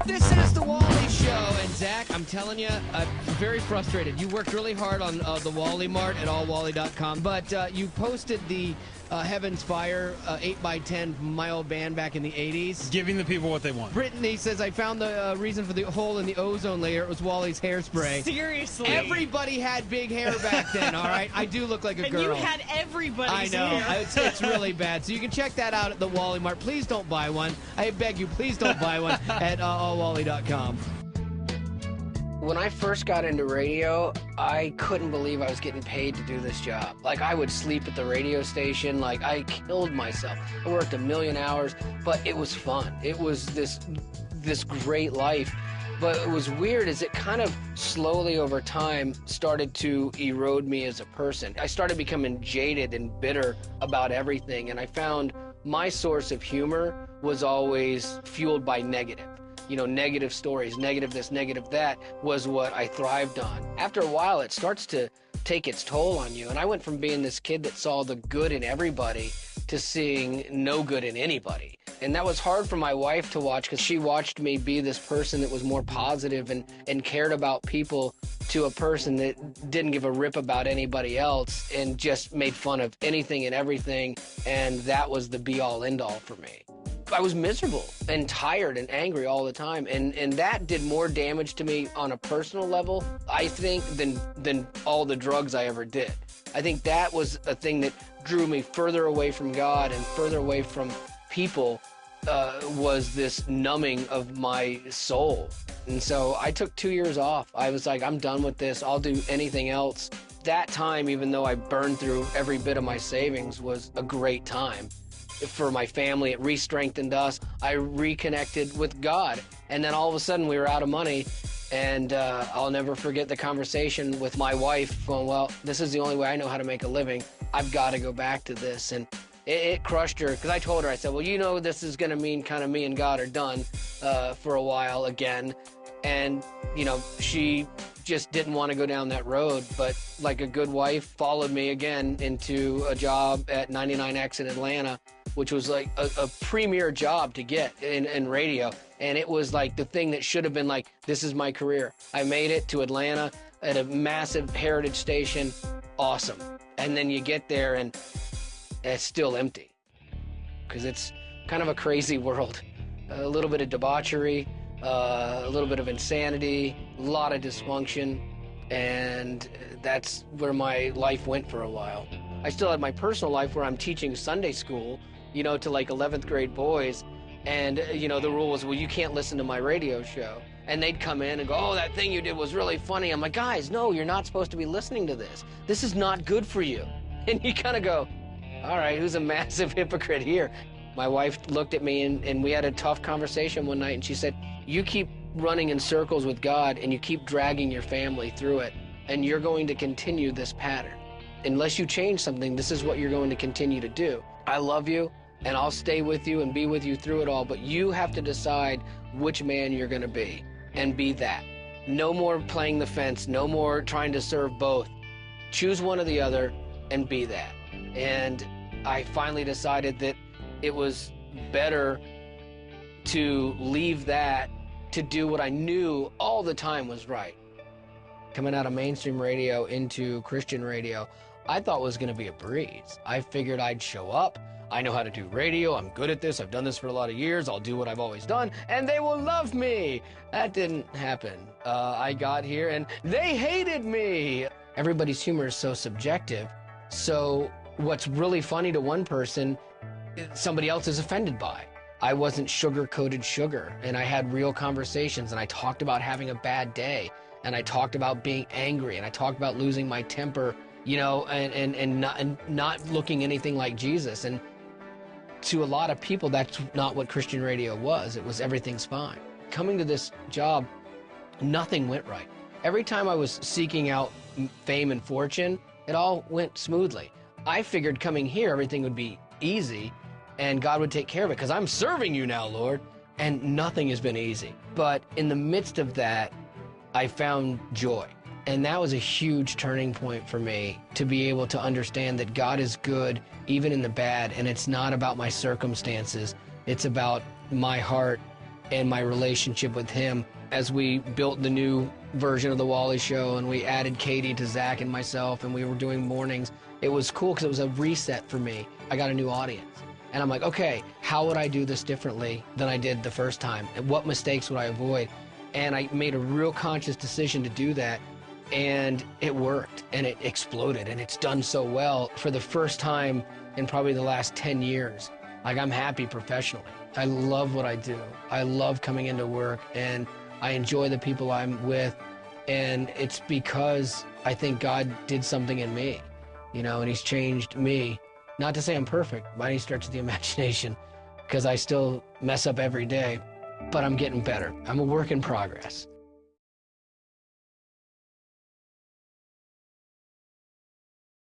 This is the Wally Show, and Zach, I'm telling you, I'm very frustrated. You worked really hard on the Wally Mart at allwally.com, but you posted the Heaven's Fire 8x10 from my old band back in the 80s. Giving the people what they want. Brittany says, I found the reason for the hole in the ozone layer. It was Wally's hairspray. Seriously. Everybody had big hair back then, all right? I do look like a girl. And you had everybody's I know. hair. It's really bad. So you can check that out at the Wally Mart. Please don't buy one. I beg you, please don't buy one at allwally.com. When I first got into radio, I couldn't believe I was getting paid to do this job. Like, I would sleep at the radio station. Like, I killed myself. I worked a million hours, but it was fun. It was this great life. But it was weird is it kind of slowly over time started to erode me as a person. I started becoming jaded and bitter about everything, and I found my source of humor was always fueled by negative. You know, negative stories, negative this, negative that was what I thrived on. After a while, it starts to take its toll on you. And I went from being this kid that saw the good in everybody to seeing no good in anybody. And that was hard for my wife to watch because she watched me be this person that was more positive and cared about people to a person that didn't give a rip about anybody else and just made fun of anything and everything. And that was the be-all, end-all for me. I was miserable and tired and angry all the time, and that did more damage to me on a personal level, I think, than all the drugs I ever did. I think that was a thing that drew me further away from God and further away from people, was this numbing of my soul. And so I took 2 years off. I was like, I'm done with this. I'll do anything else. That time, even though I burned through every bit of my savings, was a great time. For my family, it re-strengthened us. I reconnected with God. And then all of a sudden we were out of money. And I'll never forget the conversation with my wife going, well, this is the only way I know how to make a living. I've got to go back to this. And it crushed her because I told her, I said, well, you know, this is going to mean kind of me and God are done for a while again. And, you know, she just didn't want to go down that road, but like a good wife, followed me again into a job at 99X in Atlanta, which was like a premier job to get in radio. And it was like the thing that should have been like, this is my career. I made it to Atlanta at a massive heritage station. Awesome. And then you get there and it's still empty because it's kind of a crazy world. A little bit of debauchery, a little bit of insanity, a lot of dysfunction, and that's where my life went for a while. I still had my personal life where I'm teaching Sunday school, you know, to like 11th grade boys, and, you know, the rule was, well, you can't listen to my radio show. And they'd come in and go, oh, that thing you did was really funny. I'm like, guys, no, you're not supposed to be listening to this. This is not good for you. And you kind of go, all right, who's a massive hypocrite here? My wife looked at me and we had a tough conversation one night, and she said, you keep running in circles with God and you keep dragging your family through it, and you're going to continue this pattern. Unless you change something, this is what you're going to continue to do. I love you, and I'll stay with you and be with you through it all, but you have to decide which man you're going to be, and be that. No more playing the fence, no more trying to serve both. Choose one or the other and be that. And I finally decided that it was better to leave that to do what I knew all the time was right. Coming out of mainstream radio into Christian radio, I thought was going to be a breeze. I figured I'd show up. I know how to do radio. I'm good at this. I've done this for a lot of years. I'll do what I've always done, and they will love me. That didn't happen. I got here, and they hated me. Everybody's humor is so subjective. So what's really funny to one person, somebody else is offended by. I wasn't sugar-coated sugar, and I had real conversations, and I talked about having a bad day, and I talked about being angry, and I talked about losing my temper, you know, and not looking anything like Jesus. And to a lot of people, that's not what Christian radio was. It was everything's fine. Coming to this job, nothing went right. Every time I was seeking out fame and fortune, it all went smoothly. I figured coming here, everything would be easy and God would take care of it because I'm serving you now, Lord. And nothing has been easy. But in the midst of that, I found joy. And that was a huge turning point for me, to be able to understand that God is good even in the bad, and it's not about my circumstances. It's about my heart and my relationship with him as we built the new version of The Wally Show and we added Katie to Zach and myself and we were doing mornings. It was cool because it was a reset for me. I got a new audience. And I'm like, okay, how would I do this differently than I did the first time? And what mistakes would I avoid? And I made a real conscious decision to do that. And it worked and it exploded and it's done so well for the first time in probably the last 10 years. Like, I'm happy professionally. I love what I do. I love coming into work and I enjoy the people I'm with. And it's because I think God did something in me, you know, and he's changed me. Not to say I'm perfect by any stretch of the imagination, because I still mess up every day, but I'm getting better. I'm a work in progress.